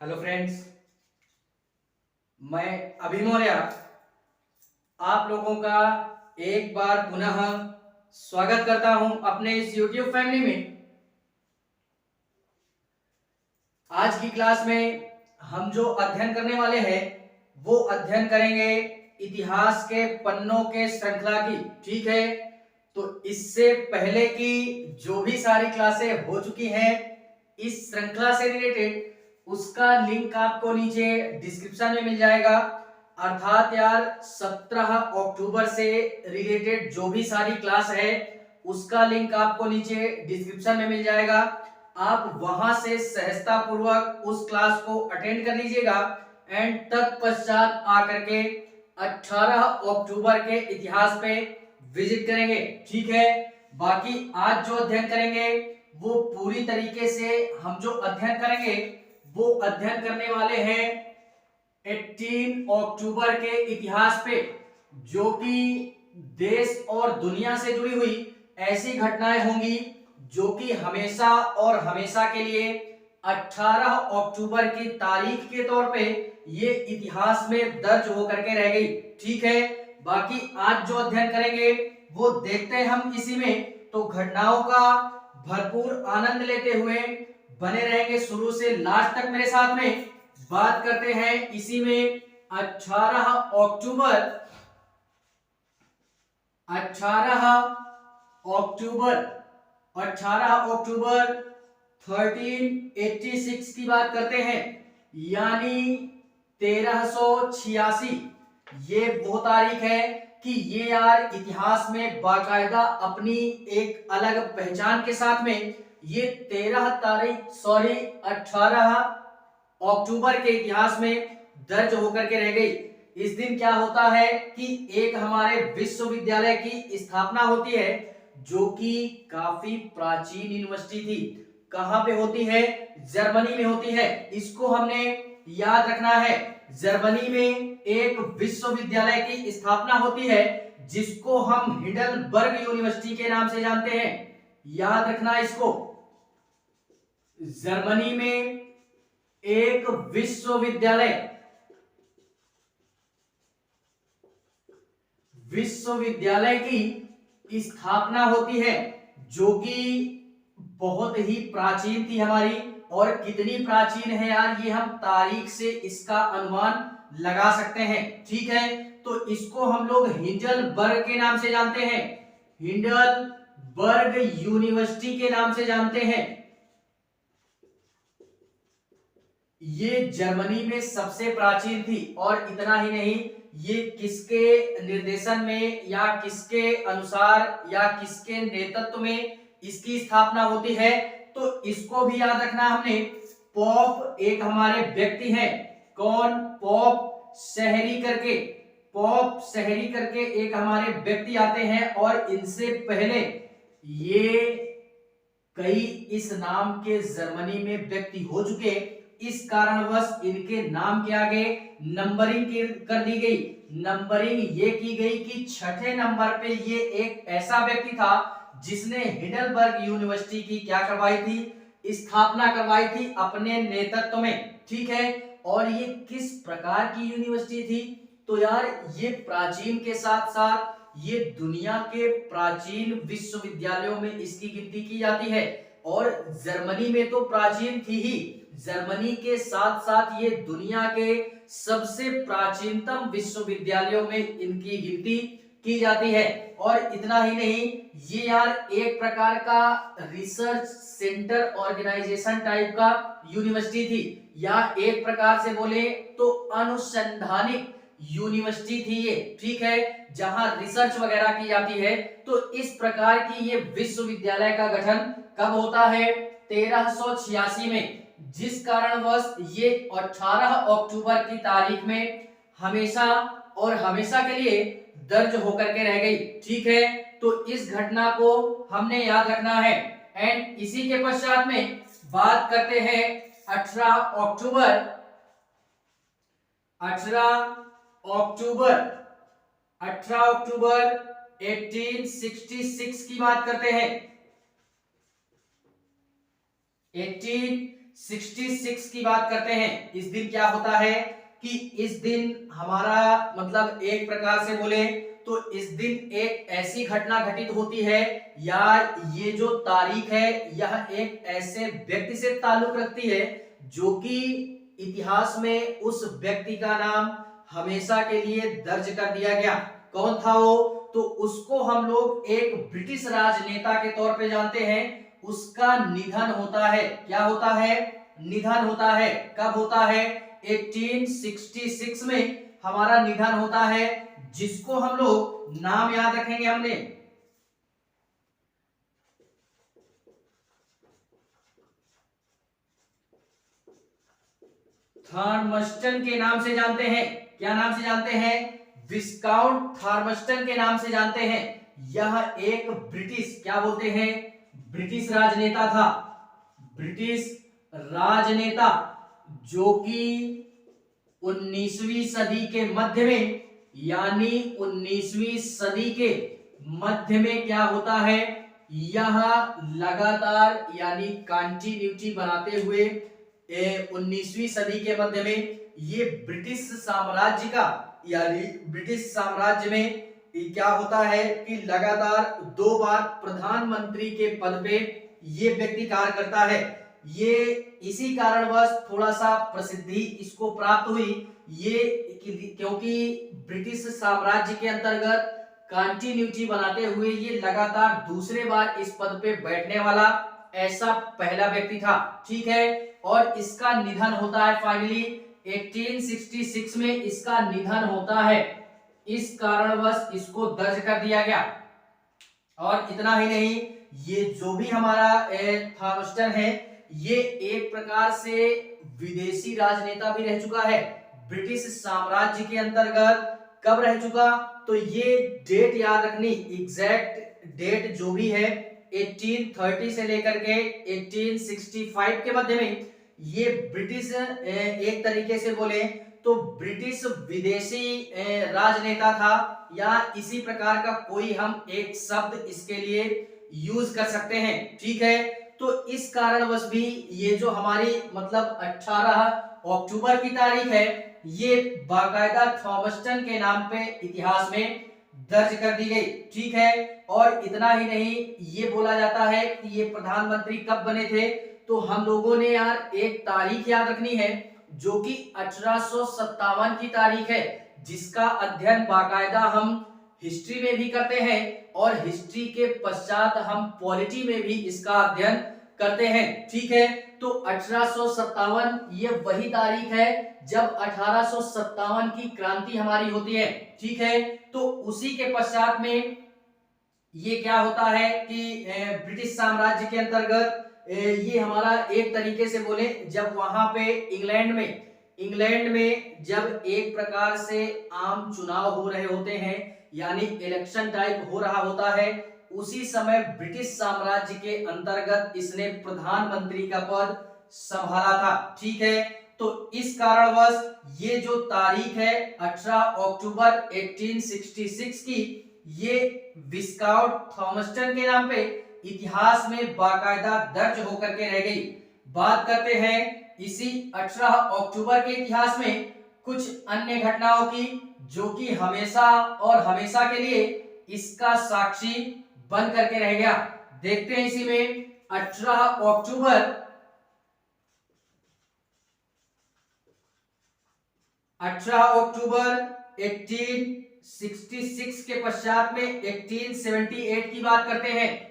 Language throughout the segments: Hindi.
हेलो फ्रेंड्स, मैं अभी मौर्य आप लोगों का एक बार पुनः स्वागत करता हूं अपने इस YouTube फैमिली में। आज की क्लास में हम जो अध्ययन करने वाले हैं वो अध्ययन करेंगे इतिहास के पन्नों के श्रृंखला की। ठीक है, तो इससे पहले की जो भी सारी क्लासें हो चुकी हैं इस श्रृंखला से रिलेटेड, उसका लिंक आपको नीचे डिस्क्रिप्शन में मिल जाएगा। अर्थात यार 17 अक्टूबर से रिलेटेड जो भी सारी क्लास है उसका लिंक आपको नीचे डिस्क्रिप्शन में मिल जाएगा। आप वहां से सहजता पूर्वक उस क्लास को अटेंड कर लीजिएगा एंड तत्पश्चात आकर के 18 अक्टूबर के इतिहास पे विजिट करेंगे। ठीक है, बाकी आज जो अध्ययन करेंगे वो पूरी तरीके से हम जो अध्ययन करेंगे वो अध्ययन करने वाले हैं 18 अक्टूबर के इतिहास पे, जो कि देश और दुनिया से जुड़ी हुई ऐसी घटनाएं होंगी जो कि हमेशा और हमेशा के लिए 18 अक्टूबर की तारीख के तौर पे ये इतिहास में दर्ज होकर के रह गई। ठीक है, बाकी आज जो अध्ययन करेंगे वो देखते हैं हम इसी में, तो घटनाओं का भरपूर आनंद लेते हुए बने रहेंगे शुरू से लास्ट तक मेरे साथ में। बात करते हैं इसी में 18 अक्टूबर 18 अक्टूबर 1386 की बात करते हैं, यानी 1386। ये वो तारीख है कि ये यार इतिहास में बाकायदा अपनी एक अलग पहचान के साथ में ये 18 अक्टूबर के इतिहास में दर्ज होकर के रह गई। इस दिन क्या होता है कि एक हमारे विश्वविद्यालय की स्थापना होती है जो कि काफी प्राचीन यूनिवर्सिटी थी। कहां पे होती है? जर्मनी में होती है। इसको हमने याद रखना है। जर्मनी में एक विश्वविद्यालय की स्थापना होती है जिसको हम हिडलबर्ग यूनिवर्सिटी के नाम से जानते हैं। याद रखना इसको। जर्मनी में एक विश्वविद्यालय की स्थापना होती है जो कि बहुत ही प्राचीन थी हमारी। और कितनी प्राचीन है यार, ये हम तारीख से इसका अनुमान लगा सकते हैं। ठीक है, तो इसको हम लोग हिंडलबर्ग के नाम से जानते हैं, हिंडलबर्ग यूनिवर्सिटी के नाम से जानते हैं। ये जर्मनी में सबसे प्राचीन थी। और इतना ही नहीं, ये किसके निर्देशन में या किसके अनुसार या किसके नेतृत्व में इसकी स्थापना होती है, तो इसको भी याद रखना हमने। पॉप एक हमारे व्यक्ति हैं। कौन? पॉप शहरी करके एक हमारे व्यक्ति आते हैं। और इनसे पहले ये कई इस नाम के जर्मनी में व्यक्ति हो चुके। इस कारणवश इनके नाम के आगे नंबरिंग कर दी गई। नंबरिंग ये की गई कि छठे नंबर पे ये एक ऐसा व्यक्ति था जिसने हिडलबर्ग यूनिवर्सिटी की क्या करवाई थी? स्थापना करवाई थी अपने नेतृत्व में। ठीक है, और ये किस प्रकार की यूनिवर्सिटी थी? तो यार ये प्राचीन के साथ साथ ये दुनिया के प्राचीन विश्वविद्यालयों में इसकी गिनती की जाती है। और जर्मनी में तो प्राचीन थी ही, जर्मनी के साथ साथ ये दुनिया के सबसे प्राचीनतम विश्वविद्यालयों में इनकी गिनती की जाती है। और इतना ही नहीं, ये यार एक प्रकार का रिसर्च सेंटर ऑर्गेनाइजेशन टाइप का यूनिवर्सिटी थी, या एक प्रकार से बोले तो अनुसंधानिक यूनिवर्सिटी थी ये। ठीक है, जहां रिसर्च वगैरह की जाती है। तो इस प्रकार की ये विश्वविद्यालय का गठन कब होता है? 1386 में। जिस कारणवश ये 18 अक्टूबर की तारीख में हमेशा और हमेशा के लिए दर्ज होकर के रह गई। ठीक है, तो इस घटना को हमने याद रखना है। एंड इसी के पश्चात में बात करते हैं 18 अक्टूबर 1866 की बात करते हैं। 1866 की बात करते हैं। इस दिन क्या होता है कि इस दिन हमारा मतलब एक प्रकार से बोले तो इस दिन एक ऐसी घटना घटित होती है या ये जो तारीख है यह एक ऐसे व्यक्ति से ताल्लुक रखती है जो कि इतिहास में उस व्यक्ति का नाम हमेशा के लिए दर्ज कर दिया गया। कौन था वो? तो उसको हम लोग एक ब्रिटिश राजनेता के तौर पे जानते हैं। उसका निधन होता है। क्या होता है? निधन होता है। कब होता है? 1866 में हमारा निधन होता है, जिसको हम लोग नाम याद रखेंगे हमने थॉर्मस्टन के नाम से जानते हैं। क्या नाम से जानते हैं? विस्काउंट थॉर्मस्टन के नाम से जानते हैं। यह एक ब्रिटिश, क्या बोलते हैं, ब्रिटिश राजनेता था। ब्रिटिश राजनेता जो कि 19वीं सदी के मध्य में, यानी 19वीं सदी के मध्य में क्या होता है, यह लगातार यानी कंटिन्यूटी बनाते हुए 19वीं सदी के मध्य में ये ब्रिटिश साम्राज्य का यानी ब्रिटिश साम्राज्य में क्या होता है कि लगातार 2 बार प्रधानमंत्री के पद पे ये व्यक्ति कार्य करता है। ये इसी कारणवश थोड़ा सा प्रसिद्धि इसको प्राप्त हुई, ये क्योंकि ब्रिटिश साम्राज्य के अंतर्गत कंटिन्यूटी बनाते हुए ये लगातार दूसरे बार इस पद पे बैठने वाला ऐसा पहला व्यक्ति था। ठीक है, और इसका निधन होता है फाइनली 1866 में इसका निधन होता है। इस कारणवश इसको दर्ज कर दिया गया। और इतना ही नहीं, ये जो भी हमारा थॉर्मस्टन है ये एक प्रकार से विदेशी राजनेता भी रह चुका है ब्रिटिश साम्राज्य के अंतर्गत। कब रह चुका? तो ये डेट याद रखनी, एग्जैक्ट डेट जो भी है 1830 से लेकर के 1865 के मध्य में ये ब्रिटिश एक तरीके से बोले तो ब्रिटिश विदेशी राजनेता था, या इसी प्रकार का कोई हम एक शब्द इसके लिए यूज कर सकते हैं। ठीक है, तो इस कारणवश भी ये जो हमारी मतलब 18 अक्टूबर की तारीख है ये बाकायदा थॉमस्टन के नाम पे इतिहास में दर्ज कर दी गई। ठीक है, और इतना ही नहीं, ये बोला जाता है कि ये प्रधानमंत्री कब बने थे, तो हम लोगों ने यार एक तारीख याद रखनी है जो कि 1857 की तारीख है, जिसका अध्ययन बाकायदा हम हिस्ट्री में भी करते हैं और हिस्ट्री के पश्चात हम पॉलिटी में भी इसका अध्ययन करते हैं। ठीक है, तो 1857 ये वही तारीख है जब 1857 की क्रांति हमारी होती है। ठीक है, तो उसी के पश्चात में ये क्या होता है कि ब्रिटिश साम्राज्य के अंतर्गत ये हमारा एक तरीके से बोले जब वहां पे इंग्लैंड में जब एक प्रकार से आम चुनाव हो रहे होते हैं यानी इलेक्शन टाइप हो रहा होता है, उसी समय ब्रिटिश साम्राज्य के अंतर्गत इसने प्रधानमंत्री का पद संभाला था। ठीक है, तो इस कारणवश ये जो तारीख है 18 अक्टूबर 1866 की, ये विस्काउट थॉमस्टन के नाम पे इतिहास में बाकायदा दर्ज होकर के रह गई। बात करते हैं इसी 18 अक्टूबर के इतिहास में कुछ अन्य घटनाओं की जो कि हमेशा और हमेशा के लिए इसका साक्षी बन करके रह गया। देखते हैं इसी में 18 अक्टूबर 1866 के पश्चात में 1878 की बात करते हैं।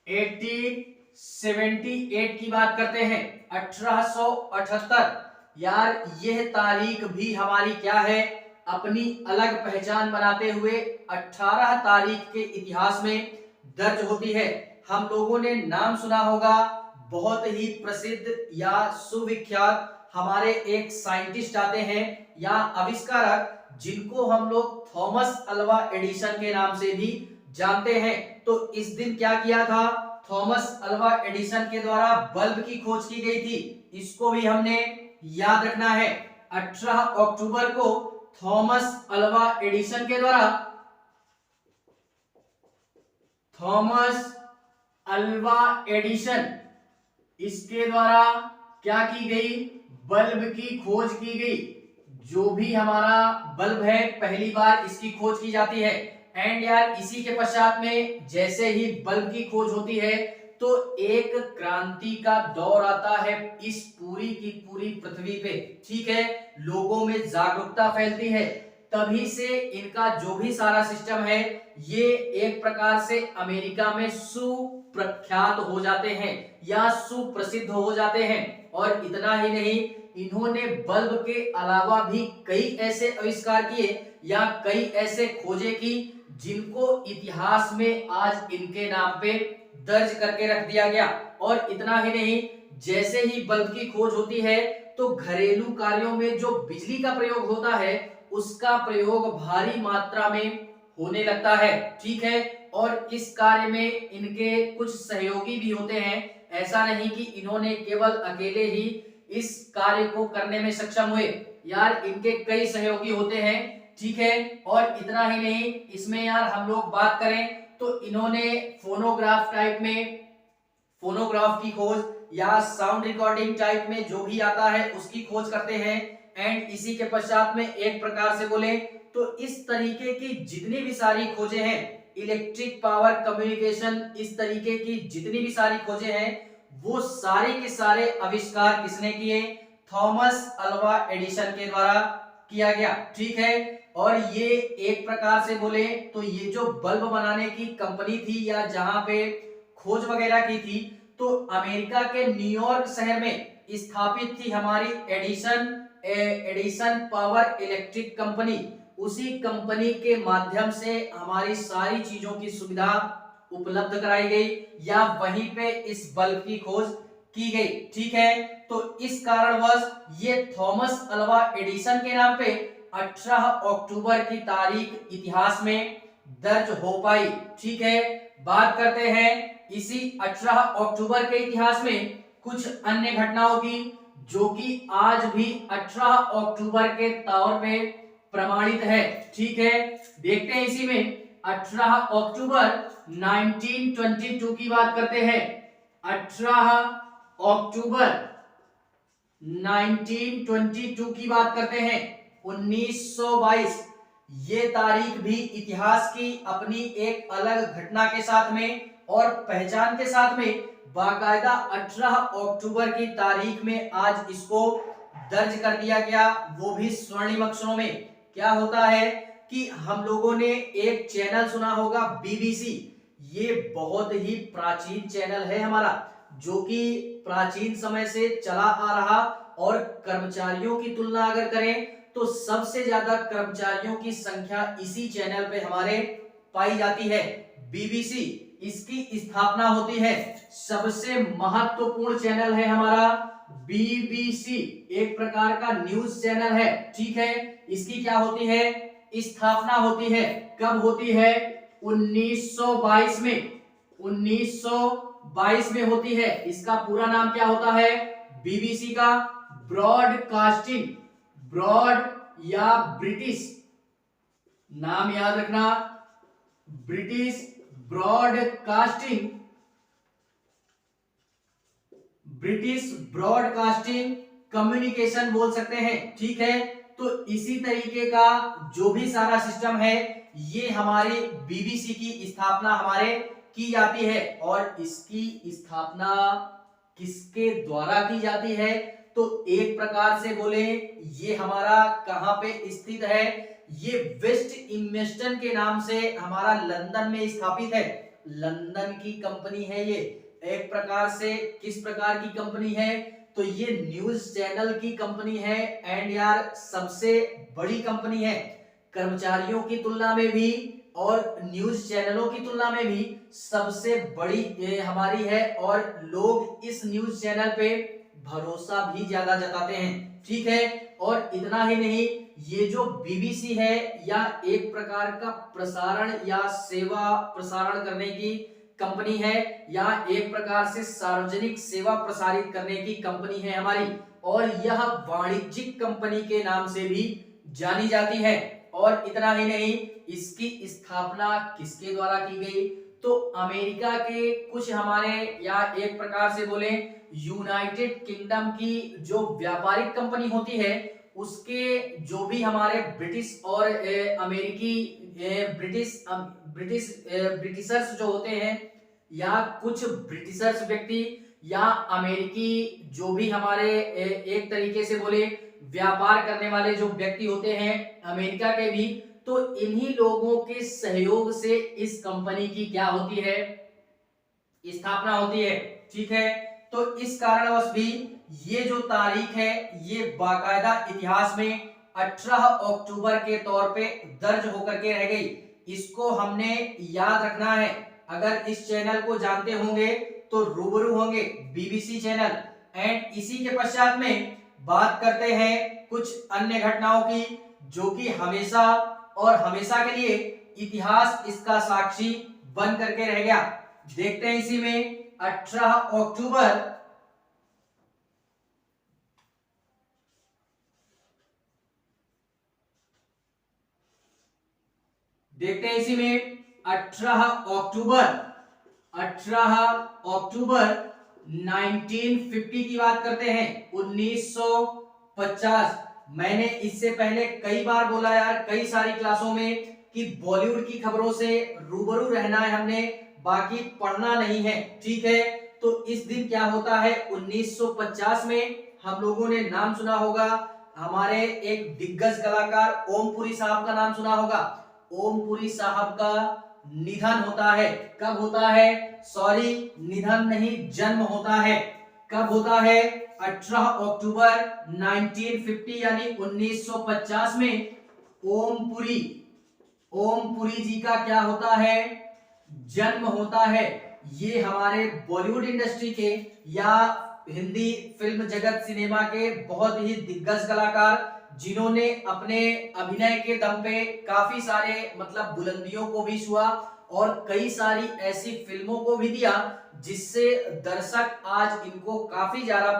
1878 की बात करते हैं 1878। यार यह तारीख भी हमारी क्या है, अपनी अलग पहचान बनाते हुए 18 तारीख के इतिहास में दर्ज होती है। हम लोगों ने नाम सुना होगा, बहुत ही प्रसिद्ध या सुविख्यात हमारे एक साइंटिस्ट आते हैं या आविष्कारक जिनको हम लोग थॉमस अल्वा एडिसन के नाम से भी जानते हैं। तो इस दिन क्या किया था, थॉमस अल्वा एडिसन के द्वारा बल्ब की खोज की गई थी। इसको भी हमने याद रखना है। 18 अक्टूबर को थॉमस अल्वा एडिसन के द्वारा थॉमस अल्वा एडिसन इसके द्वारा क्या की गई, बल्ब की खोज की गई। जो भी हमारा बल्ब है पहली बार इसकी खोज की जाती है। एंड यार इसी के पश्चात में जैसे ही बल्ब की खोज होती है तो एक क्रांति का दौर आता है इस पूरी की पूरी पृथ्वी पे। ठीक है, लोगों में जागरूकता फैलती है, तभी से इनका जो भी सारा सिस्टम है ये एक प्रकार से अमेरिका में सुप्रख्यात हो जाते हैं या सुप्रसिद्ध हो जाते हैं। और इतना ही नहीं, इन्होंने बल्ब के अलावा भी कई ऐसे आविष्कार किए या कई ऐसे खोजे की जिनको इतिहास में आज इनके नाम पे दर्ज करके रख दिया गया। और इतना ही नहीं, जैसे ही बल्ब की खोज होती है तो घरेलू कार्यों में जो बिजली का प्रयोग होता है उसका प्रयोग भारी मात्रा में होने लगता है। ठीक है, और इस कार्य में इनके कुछ सहयोगी भी होते हैं। ऐसा नहीं कि इन्होंने केवल अकेले ही इस कार्य को करने में सक्षम हुए, यार इनके कई सहयोगी होते हैं। ठीक है, और इतना ही नहीं, इसमें यार हम लोग बात करें तो इन्होंने फोनोग्राफ टाइप में फोनोग्राफ की खोज या साउंड रिकॉर्डिंग टाइप में जो भी आता है उसकी खोज करते हैं। एंड इसी के पश्चात में एक प्रकार से बोले तो इस तरीके की जितनी भी सारी खोजें हैं, इलेक्ट्रिक पावर कम्युनिकेशन, इस तरीके की जितनी भी सारी खोजें हैं वो सारे के सारे आविष्कार किसने किए, थॉमस अल्वा एडिसन के द्वारा किया गया। ठीक है, और ये एक प्रकार से बोले तो ये जो बल्ब बनाने की कंपनी थी या जहां पे खोज वगैरह की थी तो अमेरिका के न्यूयॉर्क शहर में स्थापित थी हमारी एडिसन पावर इलेक्ट्रिक कंपनी। उसी कंपनी के माध्यम से हमारी सारी चीजों की सुविधा उपलब्ध कराई गई या वहीं पे इस बल्ब की खोज की गई। ठीक है, तो इस कारणवश ये थॉमस अल्वा एडिसन के नाम पे 18 अक्टूबर की तारीख इतिहास में दर्ज हो पाई। ठीक है, बात करते हैं इसी 18 अक्टूबर के इतिहास में कुछ अन्य घटनाओं की जो कि आज भी 18 अक्टूबर के तौर पे प्रमाणित है। ठीक है, देखते हैं इसी में 18 अक्टूबर 1922 की बात करते हैं। 18 अक्टूबर 1922 की बात करते हैं। 1922 ये तारीख भी इतिहास की अपनी एक अलग घटना के साथ में और पहचान के साथ में बाकायदा 18 अक्टूबर की तारीख में आज इसको दर्ज कर दिया गया, वो भी स्वर्णिम अक्षरों में। क्या होता है कि हम लोगों ने एक चैनल सुना होगा बीबीसी, ये बहुत ही प्राचीन चैनल है हमारा जो कि प्राचीन समय से चला आ रहा, और कर्मचारियों की तुलना अगर करें तो सबसे ज्यादा कर्मचारियों की संख्या इसी चैनल पे हमारे पाई जाती है, बीबीसी। इसकी स्थापना होती है, सबसे महत्वपूर्ण चैनल है हमारा बीबीसी, एक प्रकार का न्यूज चैनल है। ठीक है, इसकी क्या होती है, स्थापना होती है, कब होती है, 1922 में, 1922 में होती है। इसका पूरा नाम क्या होता है बीबीसी का, ब्रॉडकास्टिंग, ब्रॉड या ब्रिटिश, नाम याद रखना, British broadcasting, British broadcasting communication बोल सकते हैं। ठीक है, तो इसी तरीके का जो भी सारा सिस्टम है ये हमारे बीबीसी की स्थापना हमारे की जाती है। और इसकी स्थापना किसके द्वारा की जाती है, तो एक प्रकार से बोले ये हमारा कहां पे स्थित है, ये वेस्ट इन्वेस्टन के नाम से हमारा लंदन में स्थापित है। लंदन की कंपनी है ये, एक प्रकार से किस प्रकार की कंपनी है, तो ये न्यूज चैनल की कंपनी है। एंड यार सबसे बड़ी कंपनी है, कर्मचारियों की तुलना में भी और न्यूज चैनलों की तुलना में भी सबसे बड़ी हमारी है, और लोग इस न्यूज चैनल पे भरोसा भी ज्यादा जताते हैं। ठीक है, और इतना ही नहीं, ये जो बीबीसी है या एक प्रकार का प्रसारण या सेवा प्रसारण करने की कंपनी है, या एक प्रकार से सार्वजनिक सेवा प्रसारित करने की कंपनी है हमारी, और यह वाणिज्यिक कंपनी के नाम से भी जानी जाती है। और इतना ही नहीं, इसकी स्थापना किसके द्वारा की गई, तो अमेरिका के कुछ हमारे या एक प्रकार से बोले यूनाइटेड किंगडम की जो व्यापारिक कंपनी होती है उसके जो भी हमारे ब्रिटिश और अमेरिकी ब्रिटिशर्स जो होते हैं या कुछ ब्रिटिशर्स व्यक्ति या अमेरिकी जो भी हमारे एक तरीके से बोले व्यापार करने वाले जो व्यक्ति होते हैं अमेरिका के भी, तो इन्हीं लोगों के सहयोग से इस कंपनी की क्या होती है, स्थापना होती है। ठीक है, तो इस कारणवश भी ये जो तारीख है ये बाकायदा इतिहास में 18 अक्टूबर के तौर पे दर्ज होकर के रह गई। इसको हमने याद रखना है। अगर इस चैनल को जानते होंगे तो रूबरू होंगे बीबीसी चैनल। एंड इसी के पश्चात में बात करते हैं कुछ अन्य घटनाओं की जो कि हमेशा और हमेशा के लिए इतिहास इसका साक्षी बन करके रह गया। देखते हैं इसी में 18 अक्टूबर देखते हैं इसी में 18 अक्टूबर 1950 की बात करते हैं। 1950। मैंने इससे पहले कई बार बोला यार कई सारी क्लासों में कि बॉलीवुड की खबरों से रूबरू रहना है हमने, बाकी पढ़ना नहीं है। ठीक है, तो इस दिन क्या होता है 1950 में हम लोगों ने नाम सुना होगा हमारे एक दिग्गज कलाकार ओमपुरी साहब का नाम सुना होगा। ओमपुरी साहब का निधन होता है। कब होता है? सॉरी, निधन नहीं, जन्म होता है। कब होता है? 18 अक्टूबर 1950 यानी 1950 में ओमपुरी जी का क्या होता है? जन्म होता है। ये हमारे बॉलीवुड इंडस्ट्री के या हिंदी फिल्म जगत सिनेमा के बहुत ही दिग्गज कलाकार जिन्होंने अपने अभिनय के दम पे काफी सारे मतलब बुलंदियों को भी छुआ और कई सारी ऐसी फिल्मों को भी दिया जिससे दर्शक आज इनको काफी ज्यादा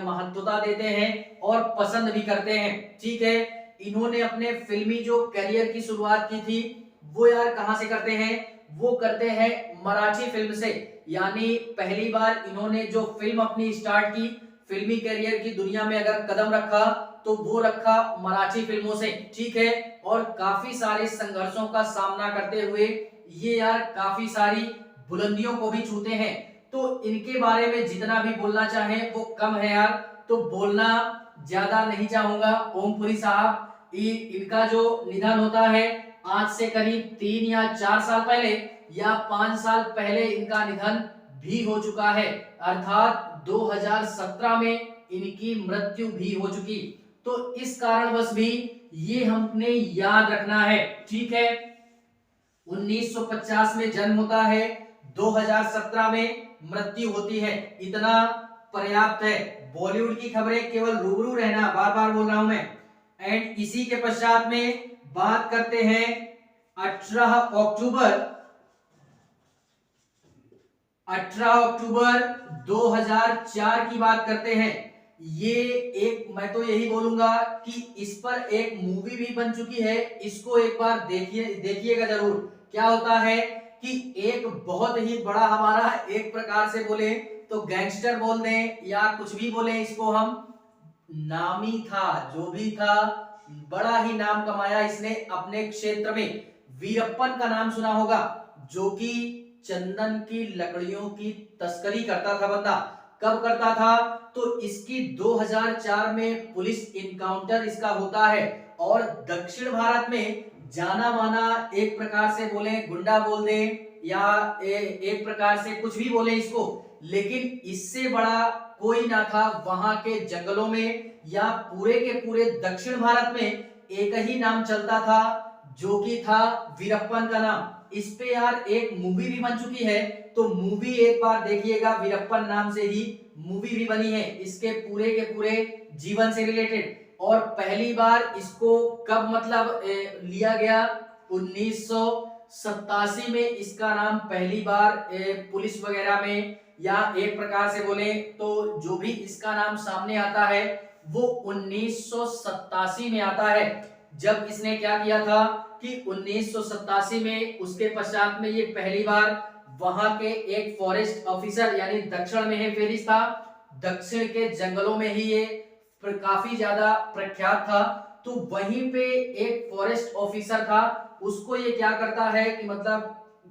महत्वता देते हैं और पसंद भी करते हैं। ठीक है, इन्होंने अपने फिल्मी जो करियर की शुरुआत की थी वो यार कहां से करते हैं? वो करते हैं मराठी फिल्म से। यानी पहली बार इन्होंने जो फिल्म अपनी स्टार्ट की, फिल्मी करियर की दुनिया में अगर कदम रखा तो वो रखा मराठी फिल्मों से। ठीक है, और काफी सारे संघर्षों का सामना करते हुए ये यार काफी सारी बुलंदियों को भी छूते हैं। तो इनके बारे में जितना भी बोलना चाहे वो कम है यार, तो बोलना ज्यादा नहीं चाहूंगा। ओमपुरी साहब इनका जो निधन होता है आज से करीब 3 या 4 साल पहले या 5 साल पहले इनका निधन भी हो चुका है, अर्थात 2017 में इनकी मृत्यु भी हो चुकी। तो इस कारणवश भी ये हमने याद रखना है। ठीक है, 1950 में जन्म होता है, 2017 में मृत्यु होती है, इतना पर्याप्त है। बॉलीवुड की खबरें केवल रूबरू रहना, बार बार बोल रहा हूं मैं। एंड इसी के पश्चात में बात करते हैं 18 अक्टूबर 2004 की बात करते हैं। ये एक मैं तो यही बोलूंगा कि इस पर एक मूवी भी बन चुकी है, इसको एक बार देखिएगा जरूर। क्या होता है कि एक बहुत ही बड़ा हमारा एक प्रकार से बोले तो गैंगस्टर बोल दें या कुछ भी बोले इसको हम, नामी था जो भी था, बड़ा ही नाम कमाया इसने अपने क्षेत्र में। वीरप्पन का नाम सुना होगा, जो कि चंदन की लकड़ियों की तस्करी करता था बंदा। कब करता था? तो इसकी 2004 में पुलिस इनकाउंटर इसका होता है और दक्षिण भारत में जाना माना एक प्रकार से बोले गुंडा बोल दे या एक प्रकार से कुछ भी बोले इसको, लेकिन इससे बड़ा कोई ना था वहां के जंगलों में या पूरे के पूरे दक्षिण भारत में। एक ही नाम चलता था जो कि था वीरप्पन का नाम। इस पे यार एक मूवी भी बन चुकी है, तो मूवी एक बार देखिएगा, वीरप्पन नाम से ही मूवी भी बनी है इसके पूरे के पूरे जीवन से रिलेटेड। और पहली बार इसको कब मतलब लिया गया? 1987 में इसका नाम पहली बार पुलिस वगैरह में या एक प्रकार से बोले तो जो भी इसका नाम सामने आता है वो 1987 में आता है। जब इसने क्या किया था कि 1987 में उसके पश्चात में ये पहली बार वहां के एक फॉरेस्ट ऑफिसर, यानी दक्षिण में है फेरिस था, दक्षिण के जंगलों में ही ये काफी ज्यादा प्रख्यात था। तो वहीं पे एक फॉरेस्ट ऑफिसर था, उसको ये क्या करता है कि मतलब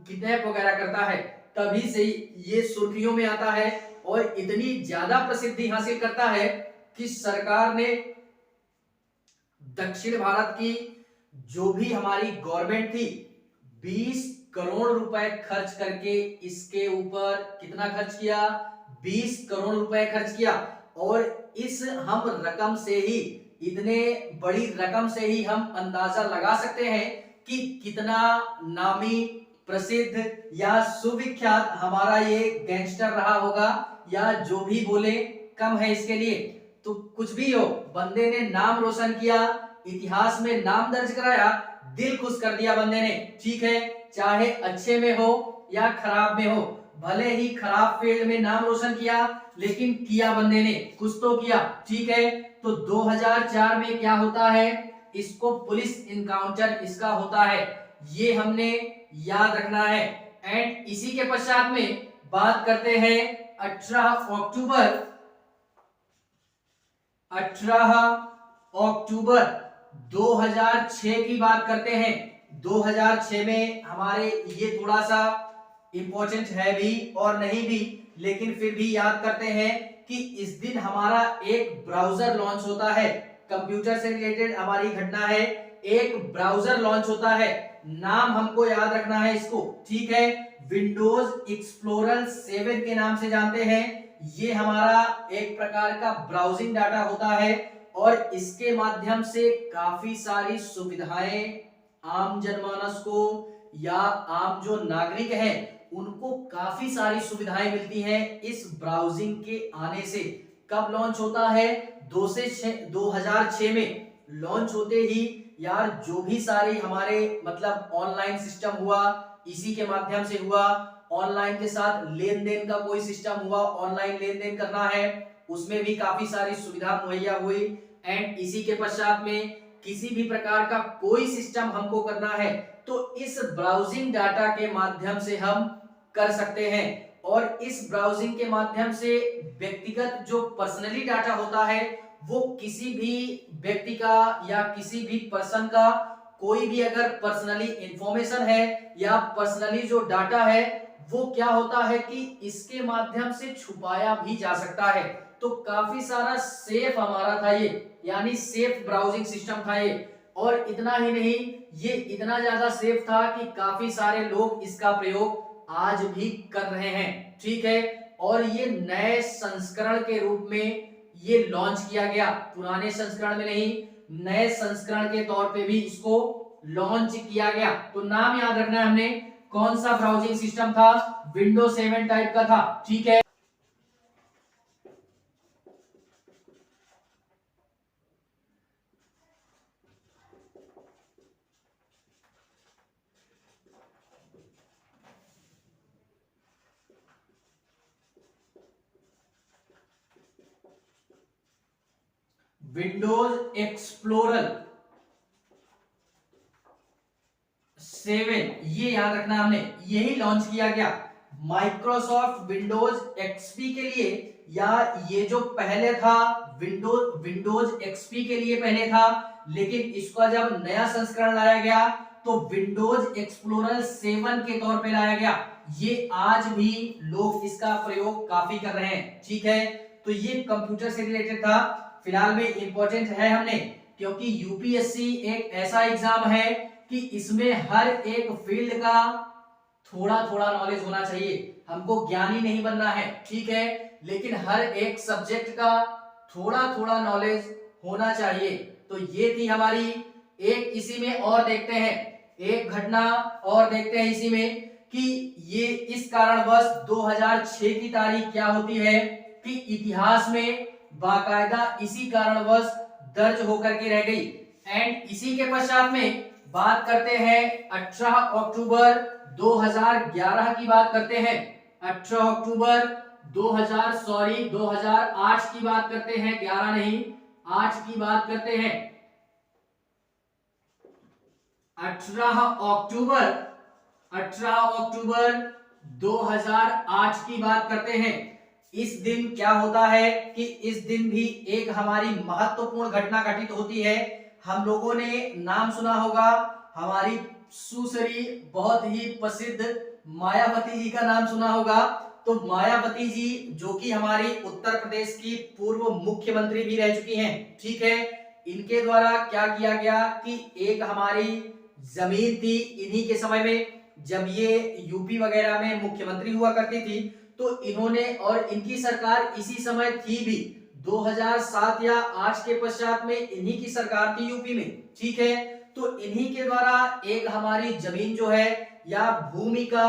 किडनैप वगैरह करता है, तभी से ये सुर्खियों में आता है और इतनी ज्यादा प्रसिद्धि हासिल करता है कि सरकार ने दक्षिण भारत की जो भी हमारी गवर्नमेंट थी 20 करोड़ रुपए खर्च करके इसके ऊपर कितना खर्च किया, 20 करोड़ रुपए खर्च किया। और इस हम रकम से ही, इतने बड़ी रकम से ही हम अंदाजा लगा सकते हैं कि कितना नामी, प्रसिद्ध या सुविख्यात हमारा ये गैंगस्टर रहा होगा, या जो भी बोले कम है इसके लिए। तो कुछ भी हो, बंदे ने नाम रोशन किया, इतिहास में नाम दर्ज कराया, दिल खुश कर दिया बंदे ने। ठीक है, चाहे अच्छे में हो या खराब में हो, भले ही खराब फील्ड में नाम रोशन किया, लेकिन किया बंदे ने, कुछ तो किया। ठीक है, तो 2004 में क्या होता है, इसको पुलिस इनकाउंटर इसका होता है, ये हमने याद रखना है। एंड इसी के पश्चात में बात करते हैं 18 अक्टूबर 2006 की बात करते हैं। 2006 में हमारे ये थोड़ा सा इंपॉर्टेंट है भी और नहीं भी, लेकिन फिर भी याद करते हैं कि इस दिन हमारा एक ब्राउजर लॉन्च होता है, कंप्यूटर से रिलेटेड हमारी घटना है, एक ब्राउजर लॉन्च होता है, नाम हमको याद रखना है इसको। ठीक है, विंडोज एक्सप्लोरर 7 के नाम से जानते हैं। ये हमारा एक प्रकार का ब्राउजिंग डाटा होता है और इसके माध्यम से काफी सारी सुविधाएं आम जनमानस को या आम जो नागरिक हैं उनको काफी सारी सुविधाएं मिलती हैं इस ब्राउजिंग के आने से। कब लॉन्च होता है, 2006 में लॉन्च होते ही यार जो भी सारी हमारे मतलब ऑनलाइन सिस्टम हुआ, इसी के माध्यम से हुआ। ऑनलाइन के साथ लेन देन का कोई सिस्टम हुआ, ऑनलाइन लेन देन करना है, उसमें भी काफी सारी सुविधा मुहैया हुई। एंड इसी के पश्चात में किसी भी प्रकार का कोई सिस्टम हमको करना है तो इस ब्राउजिंग डाटा के माध्यम से हम कर सकते हैं। और इस ब्राउजिंग के माध्यम से व्यक्तिगत जो पर्सनली डाटा होता है वो किसी भी व्यक्ति का या किसी भी पर्सन का कोई भी अगर पर्सनली इंफॉर्मेशन है या पर्सनली जो डाटा है वो क्या होता है कि इसके माध्यम से छुपाया भी जा सकता है। तो काफी सारा सेफ हमारा था ये, यानी सेफ ब्राउजिंग सिस्टम था ये। और इतना ही नहीं, ये इतना ज्यादा सेफ था कि काफी सारे लोग इसका प्रयोग आज भी कर रहे हैं। ठीक है, और ये नए संस्करण के रूप में ये लॉन्च किया गया, पुराने संस्करण में नहीं, नए संस्करण के तौर पे भी इसको लॉन्च किया गया। तो नाम याद रखना है हमने, कौन सा ब्राउजिंग सिस्टम था, विंडोज 7 टाइप का था। ठीक है, विंडोज एक्सप्लोरर 7 ये याद रखना हमने, यही लॉन्च किया गया माइक्रोसॉफ्ट विंडोज एक्सपी के लिए। या ये जो पहले था विंडोज एक्सपी के लिए पहले था, लेकिन इसका जब नया संस्करण लाया गया तो विंडोज एक्सप्लोरर 7 के तौर पे लाया गया। ये आज भी लोग इसका प्रयोग काफी कर रहे हैं। ठीक है, तो ये कंप्यूटर से रिलेटेड था, फिलहाल में इंपॉर्टेंट है हमने, क्योंकि यूपीएससी एक ऐसा एग्जाम है कि इसमें हर एक फील्ड का थोड़ा थोड़ा नॉलेज होना चाहिए, हमको ज्ञानी नहीं बनना है। ठीक है, लेकिन हर एक सब्जेक्ट का थोड़ा थोड़ा नॉलेज होना चाहिए। तो ये थी हमारी एक, इसी में और देखते हैं एक घटना और देखते हैं इसी में कि ये इस कारणवश 2006 की तारीख क्या होती है कि इतिहास में बाकायदा इसी कारणवश दर्ज होकर के रह गई। एंड इसी के पश्चात में बात करते हैं 18 अक्टूबर 2011 की बात करते हैं। 18 अक्टूबर 2008 की बात करते हैं, 11 नहीं 8 की बात करते हैं। 18 अक्टूबर 2008 की बात करते हैं। इस दिन क्या होता है कि इस दिन भी एक हमारी महत्वपूर्ण घटना घटित होती है। हम लोगों ने नाम सुना होगा, हमारी सुश्री बहुत ही प्रसिद्ध मायावती जी का नाम सुना होगा। तो मायावती जी जो कि हमारी उत्तर प्रदेश की पूर्व मुख्यमंत्री भी रह चुकी हैं, ठीक है। इनके द्वारा क्या किया गया कि एक हमारी जमीन थी इन्हीं के समय में, जब ये यूपी वगैरह में मुख्यमंत्री हुआ करती थी, तो इन्होंने, और इनकी सरकार इसी समय थी भी, 2007 या 8 के पश्चात में इन्हीं की सरकार थी यूपी में, ठीक है। तो इन्हीं के द्वारा एक हमारी जमीन जो है या भूमि का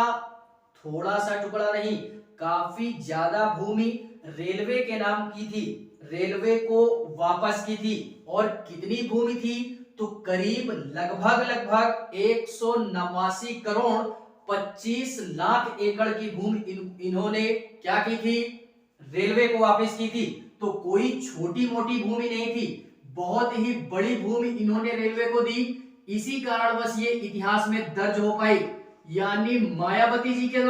थोड़ा सा टुकड़ा नहीं, काफी ज्यादा भूमि रेलवे के नाम की थी, रेलवे को वापस की थी। और कितनी भूमि थी, तो करीब लगभग 189 करोड़ 25 लाख एकड़ की भूमि इन्होंने क्या की थी, रेलवे को वापस की थी। तो कोई छोटी मोटी भूमि नहीं थी, बहुत ही बड़ी भूमि इन्होंने रेलवे को दी। इसी कारणवश ये इतिहास में दर्ज हो पाई। यानी मायावती जी के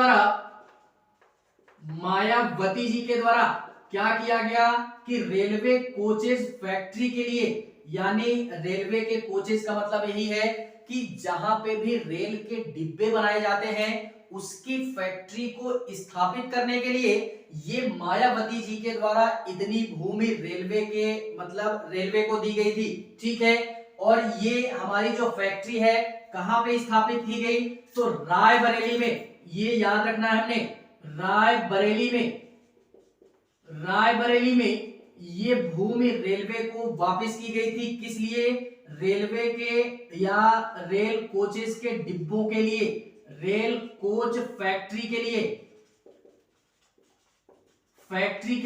द्वारा क्या किया गया कि रेलवे कोचेस फैक्ट्री के लिए, यानी रेलवे के कोचेस का मतलब यही है कि जहां पे भी रेल के डिब्बे बनाए जाते हैं उसकी फैक्ट्री को स्थापित करने के लिए ये मायावती जी के द्वारा इतनी भूमि रेलवे के, मतलब रेलवे को दी गई थी, ठीक है। और ये हमारी जो फैक्ट्री है कहां पे स्थापित की गई, तो रायबरेली में। ये याद रखना है हमने, रायबरेली में ये भूमि रेलवे को वापस की गई थी। किस लिए, रेलवे के या रेल कोचेस के डिब्बों के लिए, रेल कोच फैक्ट्री के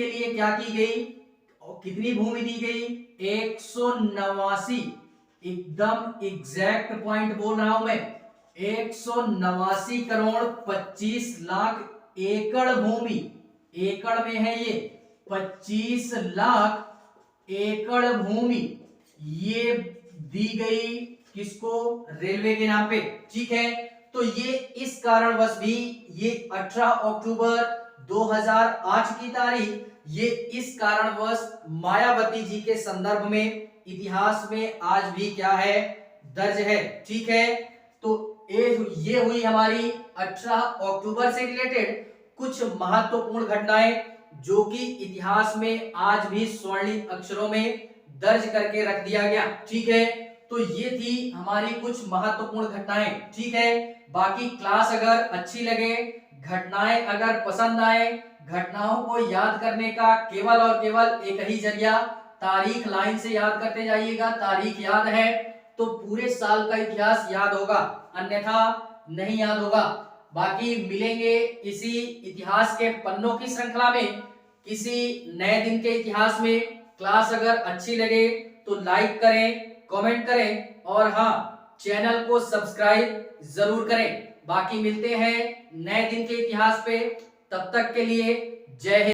लिए क्या की गई, और कितनी भूमि दी गई, 189, एकदम एग्जैक्ट पॉइंट बोल रहा हूं मैं, 189 करोड़ 25 लाख एकड़ भूमि, एकड़ में है ये, 25 लाख एकड़ भूमि ये दी गई किसको, रेलवे के नाम पे, ठीक है। तो ये इस कारणवश भी ये 18 अक्टूबर 2008 की तारीख, ये इस कारणवश मायावती जी के संदर्भ में इतिहास में आज भी क्या है, दर्ज है, ठीक है। तो ये हुई हमारी 18 अक्टूबर से रिलेटेड कुछ महत्वपूर्ण घटनाएं जो कि इतिहास में आज भी स्वर्णिम अक्षरों में दर्ज करके रख दिया गया, ठीक है। तो ये थी हमारी कुछ महत्वपूर्ण घटनाएं, ठीक है। बाकी क्लास अगर अच्छी लगे, घटनाएं अगर पसंद आए, घटनाओं को याद करने का केवल और केवल एक ही जरिया, तारीख लाइन से याद करते जाइएगा। तारीख याद है तो पूरे साल का इतिहास याद होगा, अन्यथा नहीं याद होगा। बाकी मिलेंगे इसी इतिहास के पन्नों की श्रृंखला में किसी नए दिन के इतिहास में। क्लास अगर अच्छी लगे तो लाइक करें, कमेंट करें, और हाँ, चैनल को सब्सक्राइब जरूर करें। बाकी मिलते हैं नए दिन के इतिहास पे, तब तक के लिए जय हिंद।